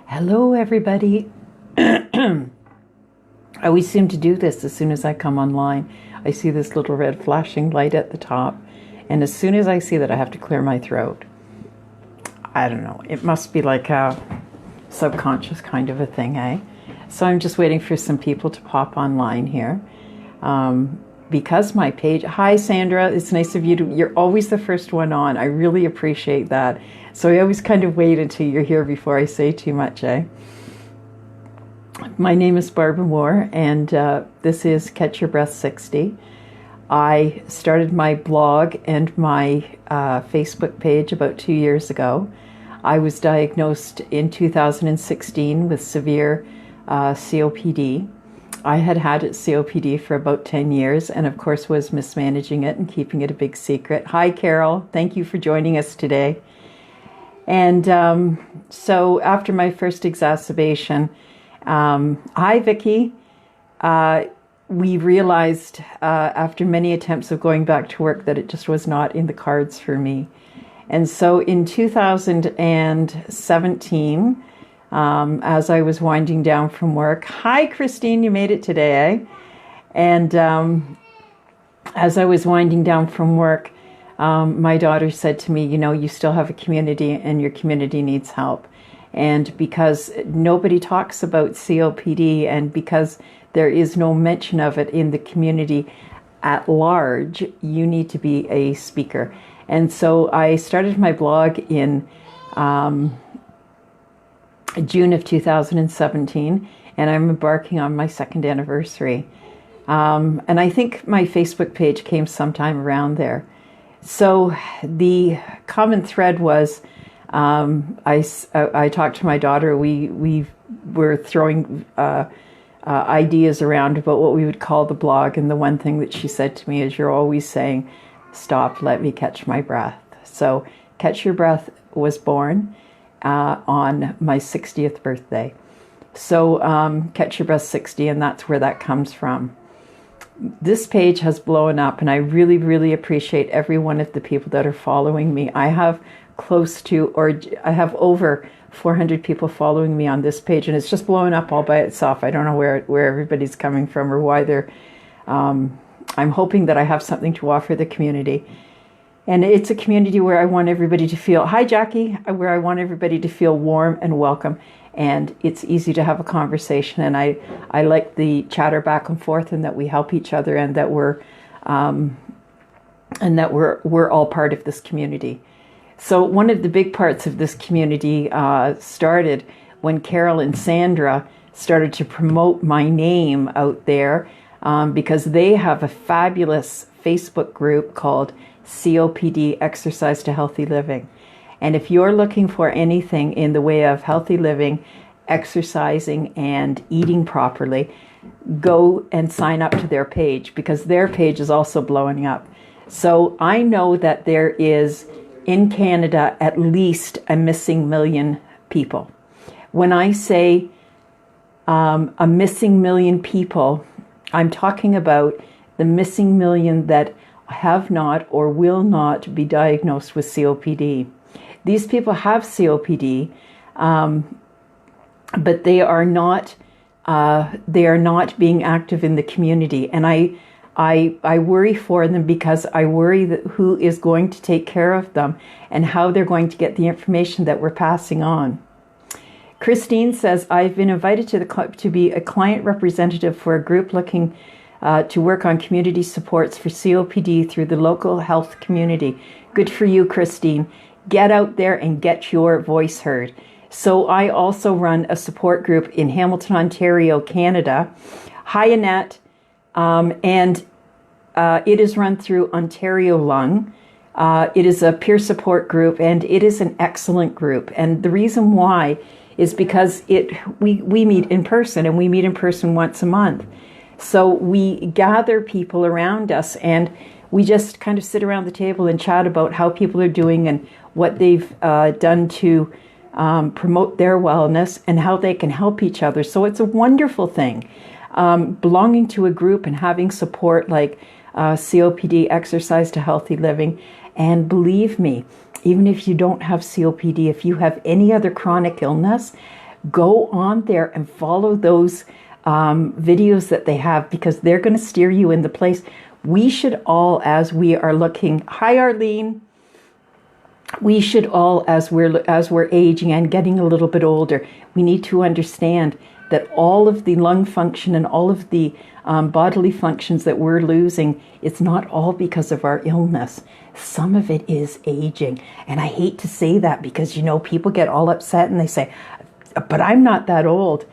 Hello, everybody. I always seem to do this as soon as I come online. I see this little red flashing light at the top, and as soon as I see that, I have to clear my throat. I don't know. It must be like a subconscious kind of a thing, eh? So I'm just waiting for some people to pop online here. Because my page... Hi, Sandra. It's nice of you to... You're always the first one on. I really appreciate that. So I always kind of wait until you're here before I say too much, eh? My name is Barbara Moore, and this is Catch Your Breath 60. I started my blog and my Facebook page about 2 years ago. I was diagnosed in 2016 with severe COPD. I had COPD for about 10 years and, of course, was mismanaging it and keeping it a big secret. Hi, Carol. Thank you for joining us today. And so after my first exacerbation, hi, Vicky. We realized after many attempts of going back to work that it just was not in the cards for me. And so in 2017, as I was winding down from work, hi, Christine, you made it today, eh? And as I was winding down from work, my daughter said to me, you know, you still have a community and your community needs help. And because nobody talks about COPD and because there is no mention of it in the community at large, you need to be a speaker. And so I started my blog in June of 2017, and I'm embarking on my second anniversary. And I think my Facebook page came sometime around there. So the common thread was I talked to my daughter. We were throwing ideas around about what we would call the blog, and the one thing that she said to me is, "You're always saying, stop, let me catch my breath." So Catch Your Breath was born on my 60th birthday. So Catch Your Breath 60, and that's where that comes from. This page has blown up, and I really, really appreciate every one of the people that are following me. I have I have over 400 people following me on this page, and it's just blowing up all by itself. I don't know where everybody's coming from or why they're... I'm hoping that I have something to offer the community. And it's a community where I want everybody to feel... Hi, Jackie. Where I want everybody to feel warm and welcome. And it's easy to have a conversation. And I like the chatter back and forth, and that we help each other, and that we're all part of this community. So one of the big parts of this community started when Carol and Sandra started to promote my name out there, because they have a fabulous Facebook group called COPD Exercise to Healthy Living. And if you're looking for anything in the way of healthy living, exercising, and eating properly, go and sign up to their page, because their page is also blowing up. So I know that there is in Canada at least a missing million people. When I say a missing million people, I'm talking about the missing million that have not or will not be diagnosed with COPD. These people have COPD, but they are not being active in the community. And I worry for them, because I worry that who is going to take care of them and how they're going to get the information that we're passing on. Christine says, I've been invited to be a client representative for a group looking to work on community supports for COPD through the local health community. Good for you, Christine. Get out there and get your voice heard. So I also run a support group in Hamilton, Ontario, Canada. Hi, Annette. And it is run through Ontario Lung. It is a peer support group, and it is an excellent group. And the reason why is because we meet in person, and we meet in person once a month. So we gather people around us, and we just kind of sit around the table and chat about how people are doing and what they've done to promote their wellness and how they can help each other. So it's a wonderful thing. Belonging to a group and having support like COPD Exercise to Healthy Living. And believe me, even if you don't have COPD, if you have any other chronic illness, go on there and follow those videos that they have, because they're going to steer you in the place. We should all, as we are looking, hi Arlene, we should all, as we're aging and getting a little bit older, we need to understand that all of the lung function and all of the bodily functions that we're losing, it's not all because of our illness. Some of it is aging. And I hate to say that, because, you know, people get all upset and they say, but I'm not that old.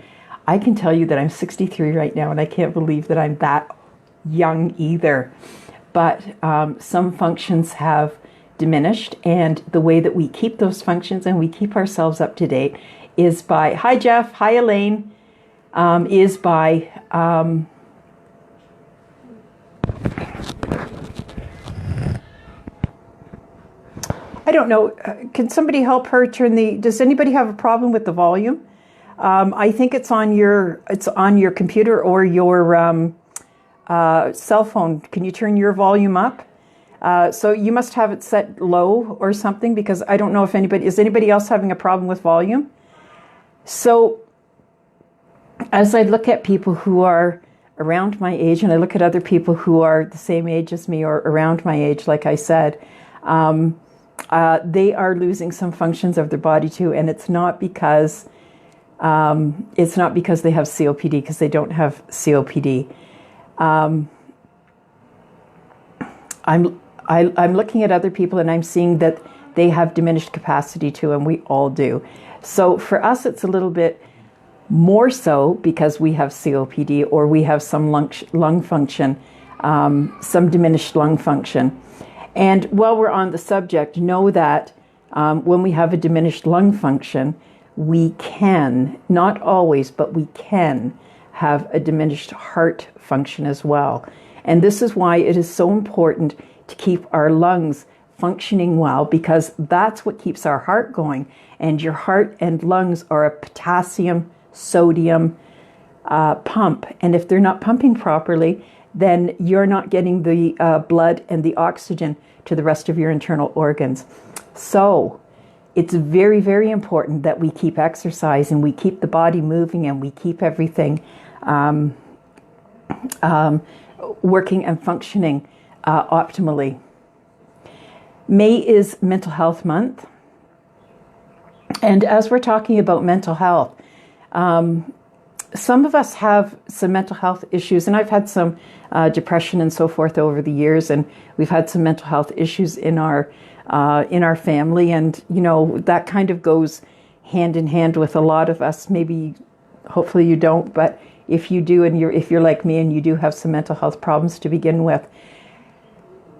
I can tell you that I'm 63 right now, and I can't believe that I'm that young either. But some functions have diminished, and the way that we keep those functions and we keep ourselves up to date is by, hi Jeff, hi Elaine, is by I don't know, can somebody help her turn does anybody have a problem with the volume? I think it's on your computer or your cell phone. Can you turn your volume up? So you must have it set low or something, because I don't know if is anybody else having a problem with volume? So as I look at people who are around my age, and I look at other people who are the same age as me or around my age, like I said, they are losing some functions of their body too, and it's not because they have COPD, because they don't have COPD. I'm looking at other people, and I'm seeing that they have diminished capacity too, and we all do. So for us, it's a little bit more so because we have COPD, or we have some lung function, some diminished lung function. And while we're on the subject, know that when we have a diminished lung function, we can, not always, but we can have a diminished heart function as well. And this is why it is so important to keep our lungs functioning well, because that's what keeps our heart going. And your heart and lungs are a potassium, sodium pump. And if they're not pumping properly, then you're not getting the blood and the oxygen to the rest of your internal organs. So it's very, very important that we keep exercise, and we keep the body moving, and we keep everything working and functioning optimally. May is Mental Health Month. And as we're talking about mental health, some of us have some mental health issues, and I've had some depression and so forth over the years, and we've had some mental health issues in our family, and you know that kind of goes hand in hand with a lot of us. Maybe, hopefully, you don't, but if you do, and if you're like me and you do have some mental health problems to begin with,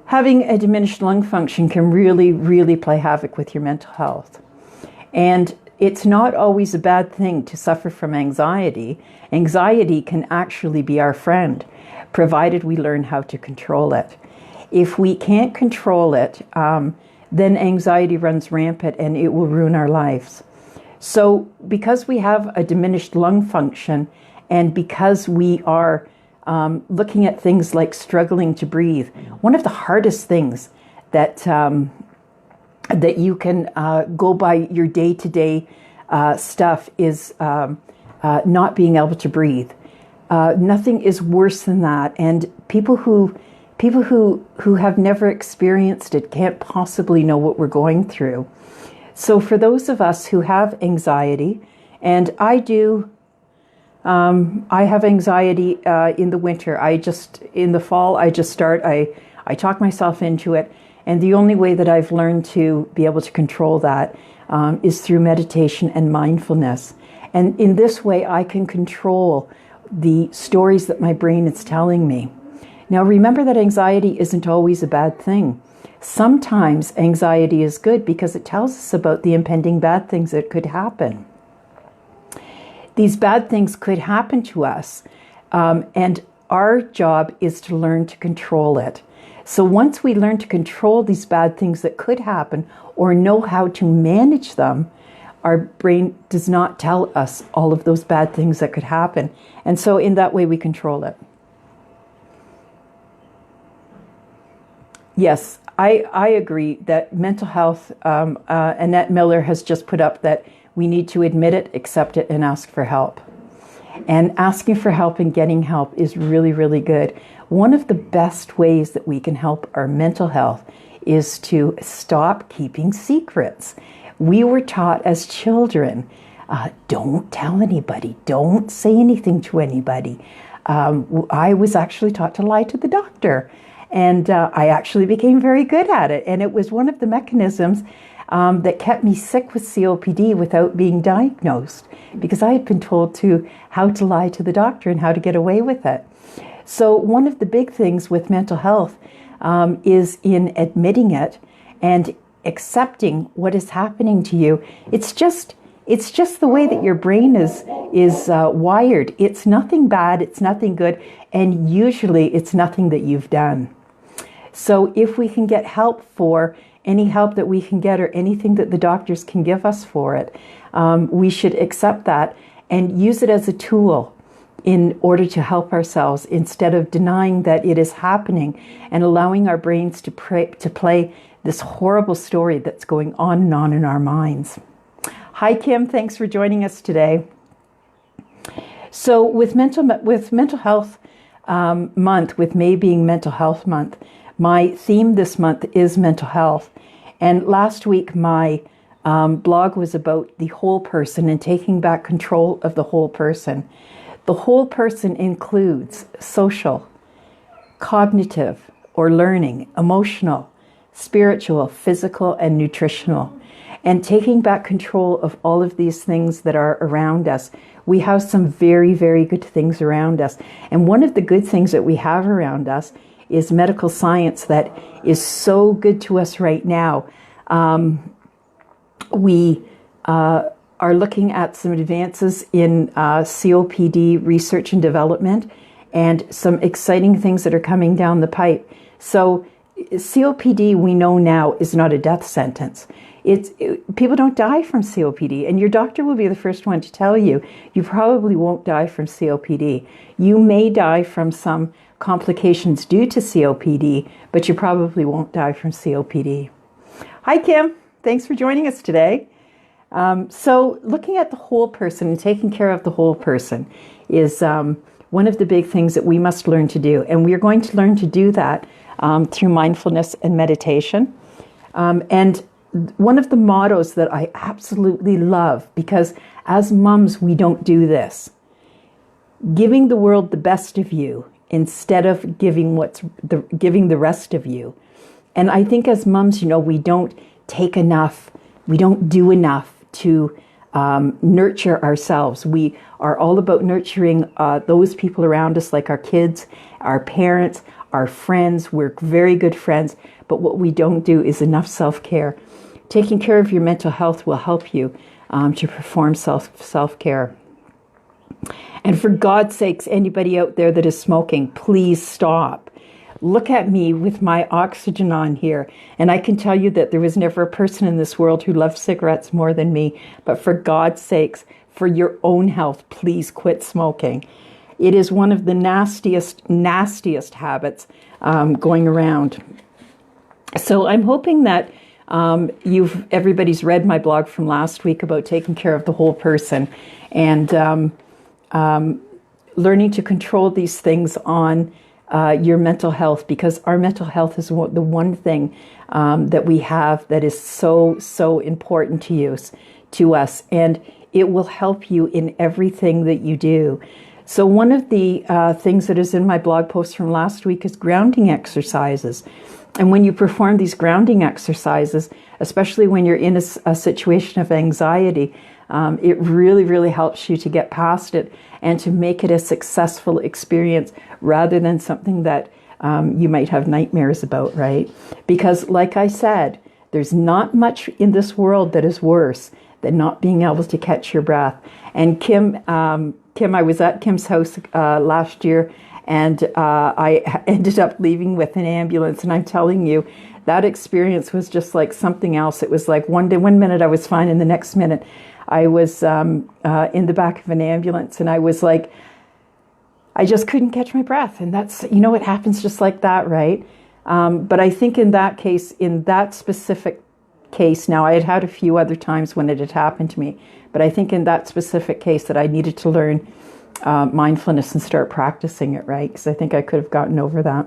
having a diminished lung function can really, really play havoc with your mental health. And it's not always a bad thing to suffer from anxiety. Anxiety can actually be our friend, provided we learn how to control it. If we can't control it, then anxiety runs rampant and it will ruin our lives. So because we have a diminished lung function, and because we are looking at things like struggling to breathe, one of the hardest things that that you can go by your day-to-day stuff is not being able to breathe. Nothing is worse than that, and people who have never experienced it can't possibly know what we're going through. So for those of us who have anxiety, and I do, I have anxiety in the winter. In the fall, I talk myself into it. And the only way that I've learned to be able to control that is through meditation and mindfulness. And in this way, I can control the stories that my brain is telling me. Now, remember that anxiety isn't always a bad thing. Sometimes anxiety is good because it tells us about the impending bad things that could happen. These bad things could happen to us, and our job is to learn to control it. So once we learn to control these bad things that could happen, or know how to manage them, our brain does not tell us all of those bad things that could happen. And so in that way, we control it. Yes, I agree that mental health, Annette Miller has just put up that we need to admit it, accept it, and ask for help. And asking for help and getting help is really, really good. One of the best ways that we can help our mental health is to stop keeping secrets. We were taught as children, don't tell anybody, don't say anything to anybody. I was actually taught to lie to the doctor, and I actually became very good at it. And it was one of the mechanisms that kept me sick with COPD without being diagnosed, because I had been told how to lie to the doctor and how to get away with it. So one of the big things with mental health is in admitting it and accepting what is happening to you. It's just the way that your brain is wired. It's nothing bad, it's nothing good, and usually it's nothing that you've done. So if we can get help for any help that we can get or anything that the doctors can give us for it, we should accept that and use it as a tool in order to help ourselves, instead of denying that it is happening and allowing our brains to play this horrible story that's going on and on in our minds. Hi, Kim. Thanks for joining us today. So with mental health month, with May being Mental Health Month, my theme this month is mental health. And last week, my blog was about the whole person and taking back control of the whole person. The whole person includes social, cognitive or learning, emotional, spiritual, physical, and nutritional. And taking back control of all of these things that are around us. We have some very, very good things around us. And one of the good things that we have around us is medical science that is so good to us right now. We are looking at some advances in COPD research and development, and some exciting things that are coming down the pipe. So COPD, we know now, is not a death sentence. People don't die from COPD, and your doctor will be the first one to tell you, you probably won't die from COPD. You may die from some complications due to COPD, but you probably won't die from COPD. Hi, Kim. Thanks for joining us today. So looking at the whole person and taking care of the whole person is one of the big things that we must learn to do. And we are going to learn to do that through mindfulness and meditation. And one of the mottos that I absolutely love, because as mums, we don't do this. Giving the world the best of you instead of giving the rest of you. And I think as mums, we don't take enough, we don't do enough to nurture ourselves. We are all about nurturing those people around us, like our kids, our parents, our friends. We're very good friends, but what we don't do is enough self-care. Taking care of your mental health will help you to perform self-care. And for God's sakes, anybody out there that is smoking, please stop. Look at me with my oxygen on here, and I can tell you that there was never a person in this world who loved cigarettes more than me. But for God's sakes, for your own health, please quit smoking. It is one of the nastiest habits going around. So I'm hoping that everybody's read my blog from last week about taking care of the whole person and learning to control these things on your mental health, because our mental health is the one thing that we have that is so important to us, and it will help you in everything that you do. So one of the things that is in my blog post from last week is grounding exercises. And when you perform these grounding exercises, especially when you're in a situation of anxiety, it really helps you to get past it and to make it a successful experience rather than something that you might have nightmares about, right? Because like I said, there's not much in this world that is worse than not being able to catch your breath. And Kim, I was at Kim's house last year, and I ended up leaving with an ambulance. And I'm telling you, that experience was just like something else. It was like one minute I was fine, and the next minute I was in the back of an ambulance, and I was like, I just couldn't catch my breath. And that's, it happens just like that, right? But I think in that case, in that specific case, now I had had a few other times when it had happened to me, but I think in that specific case that I needed to learn mindfulness and start practicing it, right? Because I think I could have gotten over that.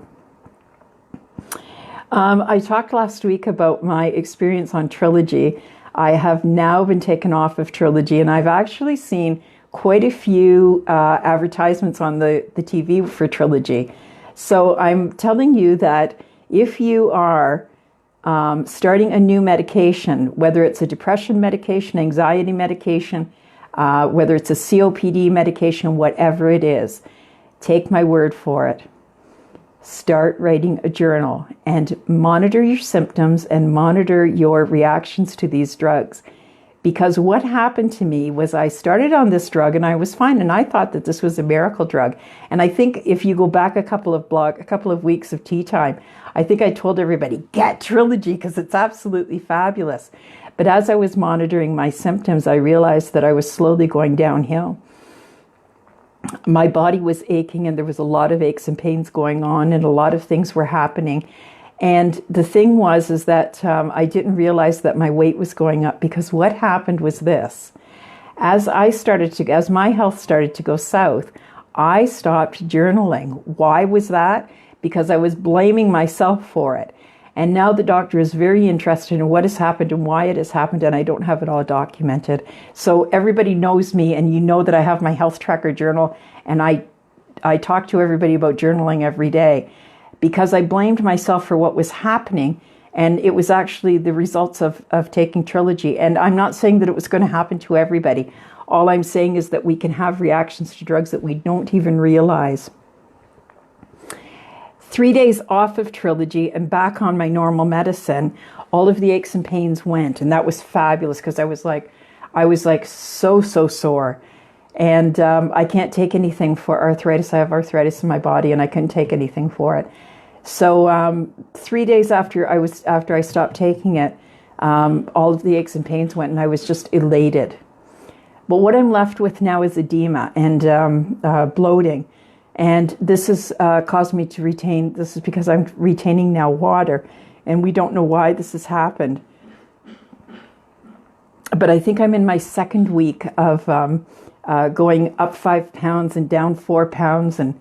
I talked last week about my experience on Trilogy. I have now been taken off of Trilogy, and I've actually seen quite a few advertisements on the TV for Trilogy. So I'm telling you that if you are starting a new medication, whether it's a depression medication, anxiety medication, whether it's a COPD medication, whatever it is, take my word for it. Start writing a journal and monitor your symptoms and monitor your reactions to these drugs. Because what happened to me was I started on this drug and I was fine, and I thought that this was a miracle drug. And I think if you go back a couple of weeks of tea time, I think I told everybody, get Trilogy because it's absolutely fabulous. But as I was monitoring my symptoms, I realized that I was slowly going downhill. My body was aching and there was a lot of aches and pains going on and a lot of things were happening. And the thing is that I didn't realize that my weight was going up, because what happened was this. As my health started to go south, I stopped journaling. Why was that? Because I was blaming myself for it. And now the doctor is very interested in what has happened and why it has happened, and I don't have it all documented. So everybody knows me, and you know that I have my health tracker journal, and I talk to everybody about journaling every day, because I blamed myself for what was happening, and it was actually the results of taking Trilogy. And I'm not saying that it was going to happen to everybody. All I'm saying is that we can have reactions to drugs that we don't even realize. 3 days off of Trilogy and back on my normal medicine, all of the aches and pains went, and that was fabulous, because I was like so sore, and I can't take anything for arthritis. I have arthritis in my body, and I couldn't take anything for it. So 3 days after I stopped taking it, all of the aches and pains went, and I was just elated. But what I'm left with now is edema and bloating. And this has caused me to this is because I'm retaining now water, and we don't know why this has happened. But I think I'm in my second week of going up 5 pounds and down 4 pounds and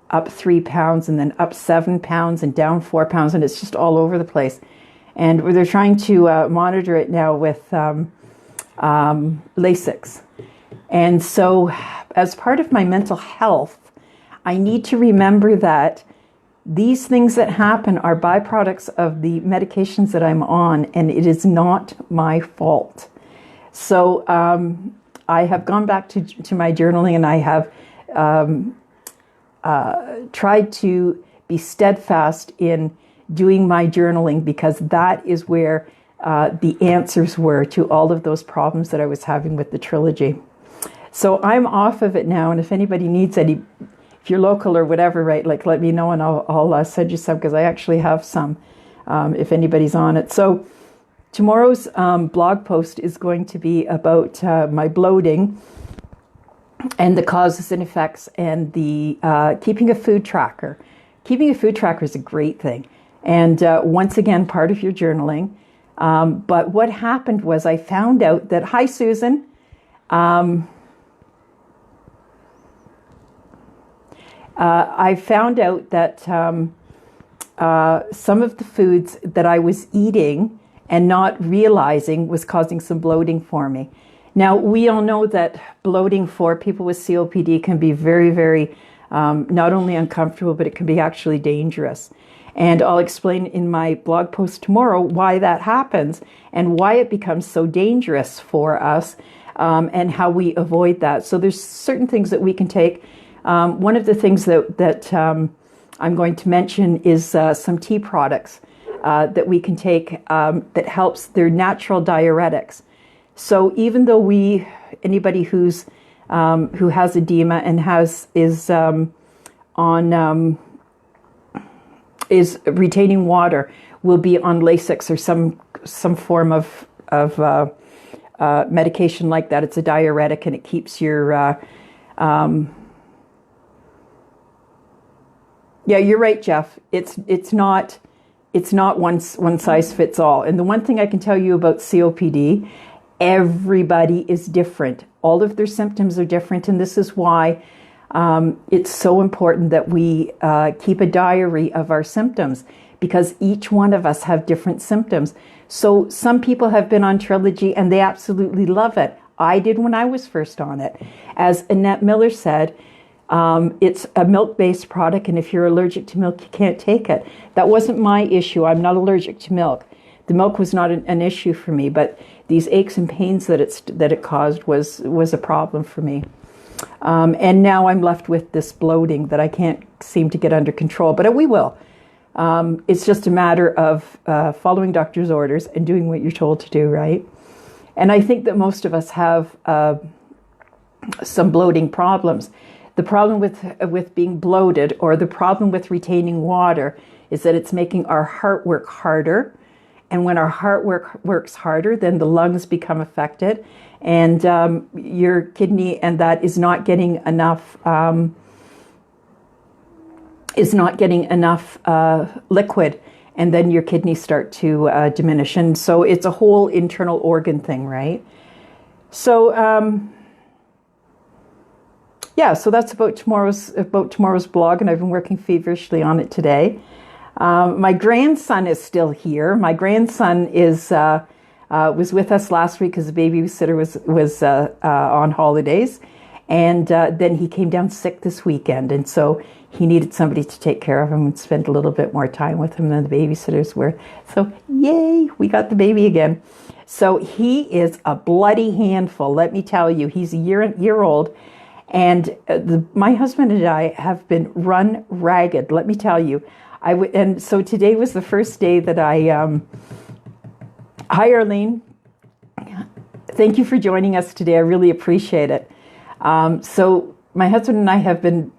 up 3 pounds and then up 7 pounds and down 4 pounds, and it's just all over the place. And they're trying to monitor it now with Lasix. And so as part of my mental health, I need to remember that these things that happen are byproducts of the medications that I'm on, and it is not my fault. So I have gone back to my journaling, and I have tried to be steadfast in doing my journaling, because that is where the answers were to all of those problems that I was having with the Trilogy. So I'm off of it now, and if anybody needs any, if you're local or whatever, right, like let me know, and I'll send you some, because I actually have some if anybody's on it. So tomorrow's blog post is going to be about my bloating and the causes and effects, and the keeping a food tracker. Keeping a food tracker is a great thing, and once again, part of your journaling. But what happened was I found out that, hi Susan, I found out that some of the foods that I was eating and not realizing was causing some bloating for me. Now, we all know that bloating for people with COPD can be very, very not only uncomfortable, but it can be actually dangerous. And I'll explain in my blog post tomorrow why that happens and why it becomes so dangerous for us, and how we avoid that. So there's certain things that we can take. One of the things that I'm going to mention is some tea products that we can take that helps. They're natural diuretics. So even though anybody who has edema and is retaining water will be on Lasix or some form of medication like that. It's a diuretic, and it keeps your yeah, you're right, Jeff. It's not it's not one size fits all. And the one thing I can tell you about COPD, everybody is different. All of their symptoms are different. And this is why it's so important that we keep a diary of our symptoms, because each one of us have different symptoms. So some people have been on Trilogy and they absolutely love it. I did when I was first on it. As Annette Miller said, it's a milk-based product, and if you're allergic to milk, you can't take it. That wasn't my issue. I'm not allergic to milk. The milk was not an issue for me, but these aches and pains that it caused was a problem for me. And now I'm left with this bloating that I can't seem to get under control, but we will. It's just a matter of following doctor's orders and doing what you're told to do, right? And I think that most of us have some bloating problems. The problem with being bloated, or the problem with retaining water, is that it's making our heart work harder. And when our heart works harder, then the lungs become affected, and your kidney and that is not getting enough liquid, and then your kidneys start to diminish. And so it's a whole internal organ thing, right? So yeah, so that's about tomorrow's blog, and I've been working feverishly on it today. My grandson is still here. My grandson was with us last week because the babysitter was on holidays, and then he came down sick this weekend, and so he needed somebody to take care of him and spend a little bit more time with him than the babysitters were. So yay, we got the baby again. So he is a bloody handful. Let me tell you, he's a year old. And my husband and I have been run ragged. Let me tell you, and so today was the first day that hi Arlene, thank you for joining us today. I really appreciate it. So my husband and I have been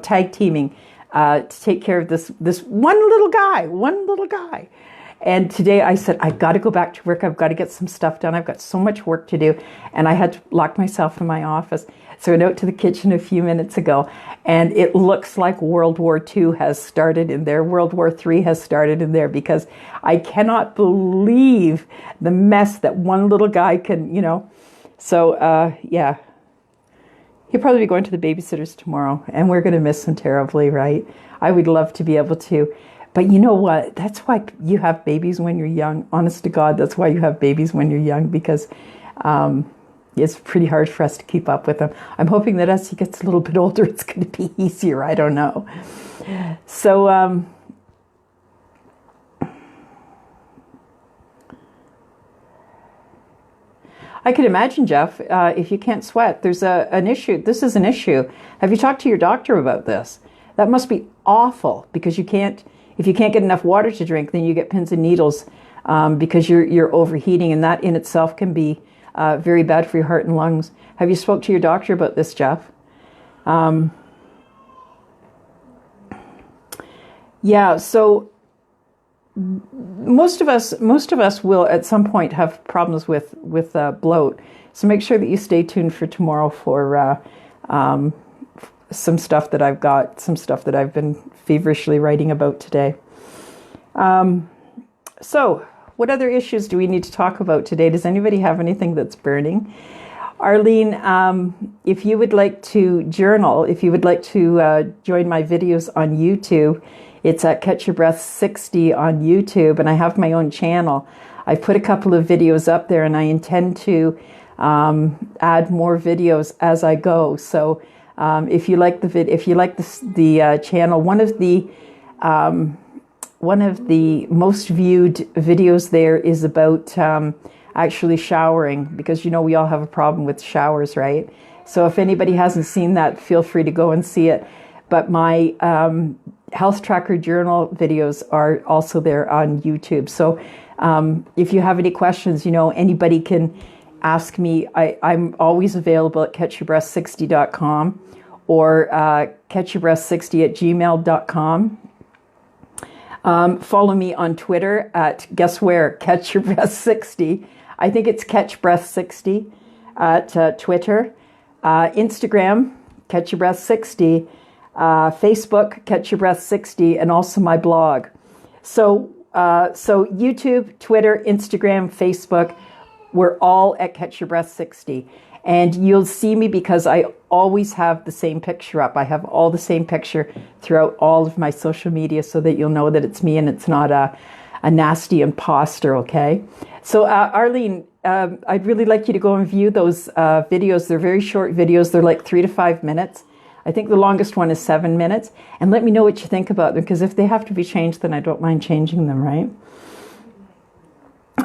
tag teaming to take care of this one little guy. And today I said, I've got to go back to work. I've got to get some stuff done. I've got so much work to do. And I had to lock myself in my office. So I went out to the kitchen a few minutes ago, and it looks like World War II has started in there. World War III has started in there, because I cannot believe the mess that one little guy can, So, yeah. He'll probably be going to the babysitters tomorrow, and we're going to miss him terribly, right? I would love to be able to. But you know what? That's why you have babies when you're young. Honest to God, that's why you have babies when you're young, because it's pretty hard for us to keep up with them. I'm hoping that as he gets a little bit older, it's going to be easier. I don't know. So, I could imagine, Jeff, if you can't sweat, there's an issue. This is an issue. Have you talked to your doctor about this? That must be awful, because if you can't get enough water to drink, then you get pins and needles because you're overheating, and that in itself can be very bad for your heart and lungs. Have you spoke to your doctor about this, Jeff? Yeah, so most of us will at some point have problems with bloat. So make sure that you stay tuned for tomorrow for some stuff that I've been feverishly writing about today. So what other issues do we need to talk about today? Does anybody have anything that's burning? Arlene, if you would like to journal, if you would like to join my videos on YouTube, it's at Catch Your Breath 60 on YouTube, and I have my own channel. I've put a couple of videos up there, and I intend to add more videos as I go. So if you like the channel, one of the most viewed videos there is about actually showering, because we all have a problem with showers, right? So if anybody hasn't seen that, feel free to go and see it. But my health tracker journal videos are also there on YouTube. So if you have any questions, anybody can ask me. I'm always available at catchyourbreath60.com or catchyourbreath60@gmail.com. Follow me on Twitter at, guess where, catchyourbreath60. I think it's catchbreath60 at Twitter. Instagram, catchyourbreath60. Facebook, Catch Your Breath 60, and also my blog. So YouTube, Twitter, Instagram, Facebook, we're all at Catch Your Breath 60. And you'll see me because I always have the same picture up. I have all the same picture throughout all of my social media so that you'll know that it's me and it's not a nasty imposter, okay? So Arlene, I'd really like you to go and view those videos. They're very short videos. They're like 3 to 5 minutes. I think the longest one is 7 minutes. And let me know what you think about them, because if they have to be changed, then I don't mind changing them, right?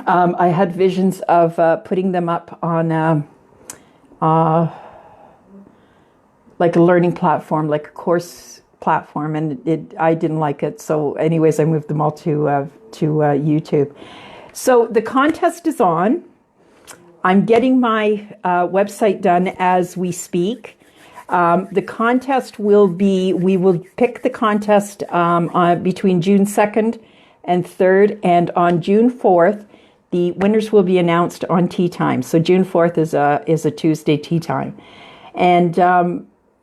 I had visions of putting them up on like a learning platform, like a course platform, and I didn't like it. So anyways, I moved them all to YouTube. So the contest is on. I'm getting my website done as we speak. The contest will be, we will pick the contest between June 2nd and 3rd, and on June 4th, the winners will be announced on tea time. So June 4th is a Tuesday tea time. And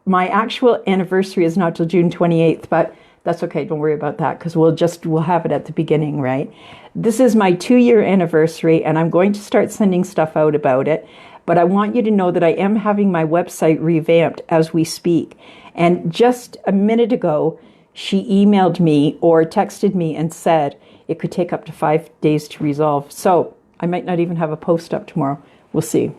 my actual anniversary is not till June 28th, but that's okay. Don't worry about that, because we'll have it at the beginning, right? This is my 2-year anniversary, and I'm going to start sending stuff out about it. But I want you to know that I am having my website revamped as we speak. And just a minute ago, she emailed me or texted me and said it could take up to 5 days to resolve. So I might not even have a post up tomorrow. We'll see.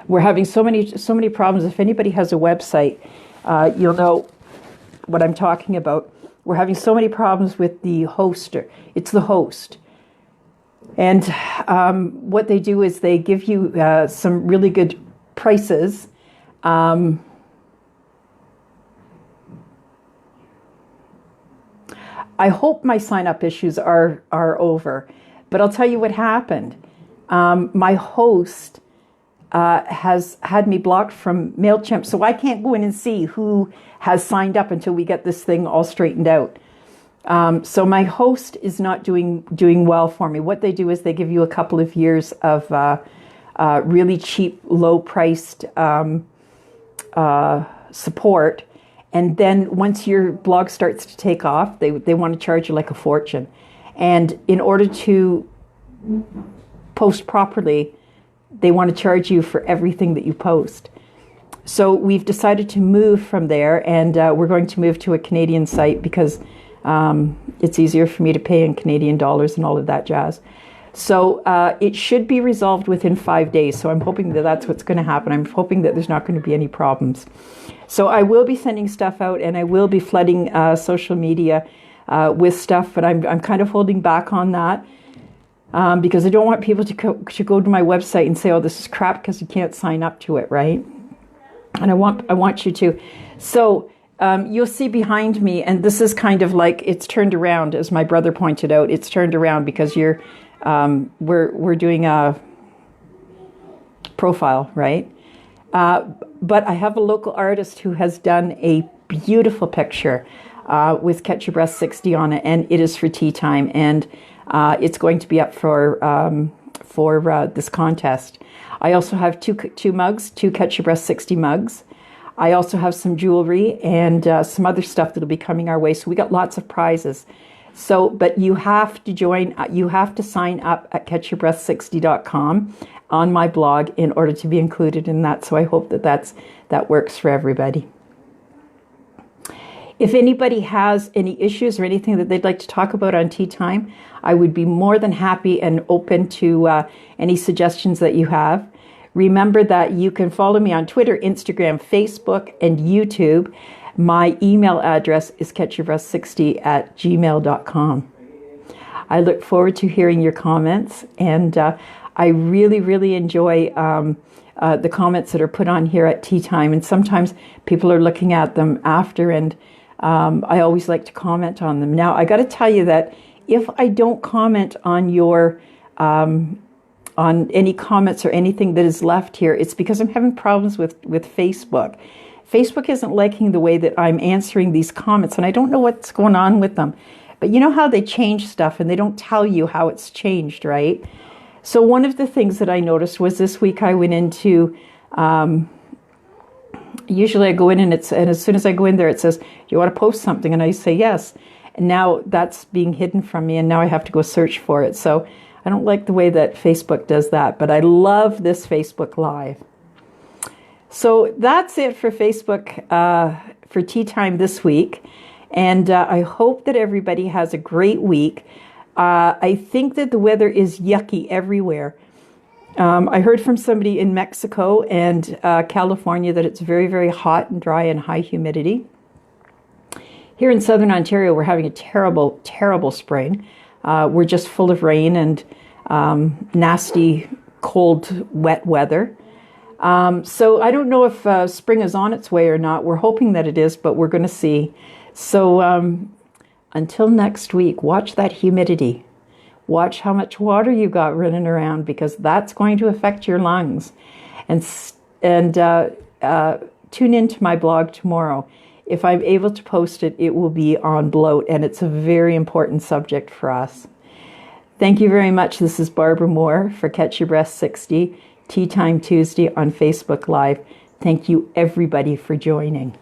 We're having so many problems. If anybody has a website, you'll know what I'm talking about. We're having so many problems with the hoster. It's the host. And what they do is they give you some really good prices. I hope my sign-up issues are over. But I'll tell you what happened. My host has had me blocked from MailChimp, so I can't go in and see who has signed up until we get this thing all straightened out. So my host is not doing well for me. What they do is they give you a couple of years of really cheap, low-priced support, and then once your blog starts to take off, they want to charge you like a fortune. And in order to post properly, they want to charge you for everything that you post. So we've decided to move from there, and we're going to move to a Canadian site because it's easier for me to pay in Canadian dollars and all of that jazz. So it should be resolved within 5 days. So I'm hoping that that's what's going to happen. I'm hoping that there's not going to be any problems. So I will be sending stuff out, and I will be flooding social media with stuff, but I'm kind of holding back on that because I don't want people to go to my website and say, oh, this is crap because you can't sign up to it, right? And I want you to. So you'll see behind me, and this is kind of like it's turned around, as my brother pointed out. It's turned around because we're doing a profile, right? But I have a local artist who has done a beautiful picture with Catch Your Breath 60 on it, and it is for tea time, and it's going to be up for this contest. I also have two mugs, 2 Catch Your Breath 60 mugs. I also have some jewelry and some other stuff that'll be coming our way. So we got lots of prizes. So, but you have to join, you have to sign up at catchyourbreath60.com on my blog in order to be included in that. So I hope that works for everybody. If anybody has any issues or anything that they'd like to talk about on tea time, I would be more than happy and open to any suggestions that you have. Remember that you can follow me on Twitter, Instagram, Facebook, and YouTube. My email address is catchyourbreath60@gmail.com. I look forward to hearing your comments, and I really, really enjoy the comments that are put on here at tea time, and sometimes people are looking at them after, and I always like to comment on them. Now, I got to tell you that if I don't comment on your on any comments or anything that is left here, it's because I'm having problems with Facebook. Facebook isn't liking the way that I'm answering these comments, and I don't know what's going on with them. But you know how they change stuff and they don't tell you how it's changed, right? So one of the things that I noticed was this week I went into, usually I go in and as soon as I go in there, it says, do you want to post something? And I say yes. And now that's being hidden from me, and now I have to go search for it. So I don't like the way that Facebook does that, but I love this Facebook Live. So that's it for Facebook for Tea Time this week. And I hope that everybody has a great week. I think that the weather is yucky everywhere. I heard from somebody in Mexico and California that it's very, very hot and dry and high humidity. Here in southern Ontario, we're having a terrible, terrible spring. We're just full of rain and nasty, cold, wet weather. So I don't know if spring is on its way or not. We're hoping that it is, but we're going to see. So until next week, watch that humidity. Watch how much water you got running around, because that's going to affect your lungs. And tune into my blog tomorrow. If I'm able to post it, it will be on bloat, and it's a very important subject for us. Thank you very much. This is Barbara Moore for Catch Your Breath 60, Tea Time Tuesday on Facebook Live. Thank you, everybody, for joining.